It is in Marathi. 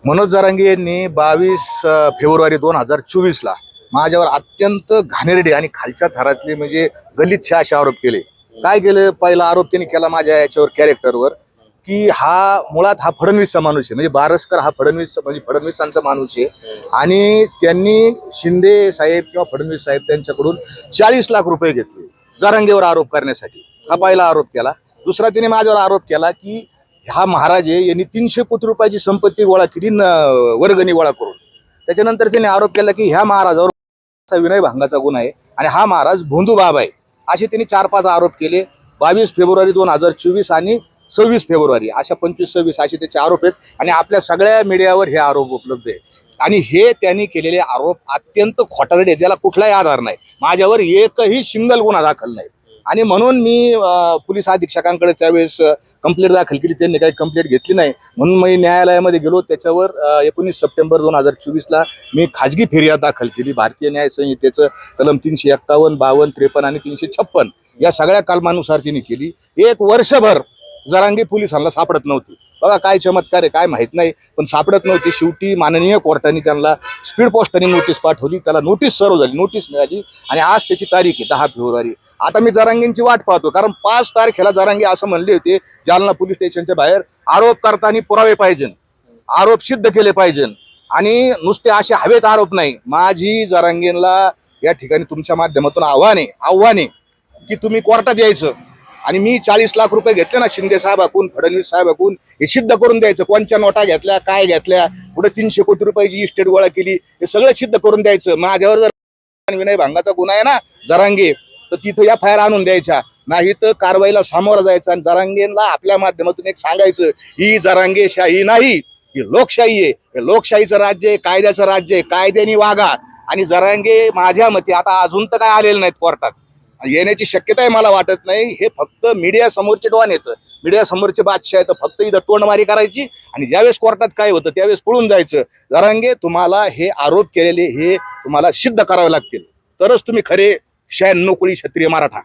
मनोज जरांगे यांनी 22 फेब्रुवारी 2024ला माझ्यावर अत्यंत घाणेरडे आणि खालच्या थरातले म्हणजे गलिच्छ असे आरोप केले। काय केले? पहिला आरोप त्यांनी केला माझ्या याच्यावर कॅरेक्टरवर की हा मुळात हा फडणवीसचा माणूस आहे, म्हणजे बारसकर हा फडणवीस म्हणजे फडणवीसांचा माणूस आहे आणि त्यांनी शिंदे साहेब किंवा फडणवीस साहेब त्यांच्याकडून 40 लाख रुपये घेतले जरांगेवर आरोप करण्यासाठी। हा पहिला आरोप केला। दुसरा त्यांनी माझ्यावर आरोप केला की हा महाराज आहे यांनी 300 कोटी रुपयाची संपत्ती गोळा केली वर्गणी गोळा करून। त्याच्यानंतर त्यांनी आरोप केला की ह्या महाराजावर विनयभंगाचा गुन्हा आहे आणि हा महाराज भोंदू बाबा आहे। असे त्यांनी 4-5 आरोप केले। 22 फेब्रुवारी 2024 आणि 26 फेब्रुवारी अशा 25-26 असे त्याचे आरोप आहेत आणि आपल्या सगळ्या मीडियावर हे आरोप उपलब्ध आहे आणि हे त्यांनी केलेले आरोप अत्यंत खोटारडे, त्याला कुठलाही आधार नाही। माझ्यावर एकही सिंगल गुन्हा दाखल नाही आणि म्हणून मी पोलीस अधीक्षकांकडे त्यावेळेस कंप्लेंट दाखल केली। त्यांनी काही कंप्लेंट घेतली नाही म्हणून मी न्यायालयामध्ये गेलो। त्याच्यावर 19 सप्टेंबर 2024ला मी खाजगी फिर्याद दाखल केली। भारतीय न्याय संहितेचं कलम 351, 52, 53 आणि 356 या सगळ्या कलमानुसार तिने केली। 1 वर्षभर जरांगे पोलिसांना सापडत नव्हती। बघा काय चमत्कार आहे, काय माहित नाही, पण सापडत नव्हती। शेवटी माननीय कोर्टाने त्यांना स्पीड पोस्टाने नोटीस पाठवली, त्याला नोटीस सर्व झाली, नोटीस मिळाली आणि आज त्याची तारीख आहे 10 फेब्रुवारी। आता मी जरांगेंची वाट पाहतो, कारण 5 तारखेला जरांगे असं म्हणले होते जालना पोलीस स्टेशनच्या बाहेर आरोप करताना पुरावे पाहिजे, आरोप सिद्ध केले पाहिजे आणि नुसते असे हवेत आरोप नाही। माझी जरांगेंना या ठिकाणी तुमच्या माध्यमातून आव्हान आहे की तुम्ही कोर्टात यायचं आणि मी 40 लाख रुपये घेतले ना शिंदे साहेबांकडून, फडणवीस साहेबांकडून, हे सिद्ध करून द्यायचं। कोणच्या नोटा घेतल्या, काय घेतल्या, पुढे 300 कोटी रुपयाची इस्टेट गोळा केली, हे सगळं सिद्ध करून द्यायचं। माझ्यावर जर विनयभंगाचा गुन्हा आहे ना जरांगे, तर तिथं FIR आणून द्यायच्या, नाही तर कारवाईला सामोरं जायचं आणि जरांगेंना आपल्या माध्यमातून एक सांगायचं, ही जरांगेशाही नाही, ही लोकशाही आहे। हे लोकशाहीचं राज्य आहे, कायद्याचं राज्य आहे, कायद्याने वागा। आणि जरांगे माझ्या मते आता अजून तर काय आलेलं नाहीत, कोर्टात येण्याची शक्यता आहे मला वाटत नाही। हे फक्त मीडिया समोरचे डॉन येतं, मीडिया समोरचे बादशाह आहेत, फक्त इथं तोंडमारी करायची आणि ज्यावेळेस कोर्टात काय होतं त्यावेळेस पळून जायचं। जरांगे तुम्हाला हे आरोप केलेले हे तुम्हाला सिद्ध करावे लागतील, तरच तुम्ही खरे 96 कोळी क्षत्रिय मराठा।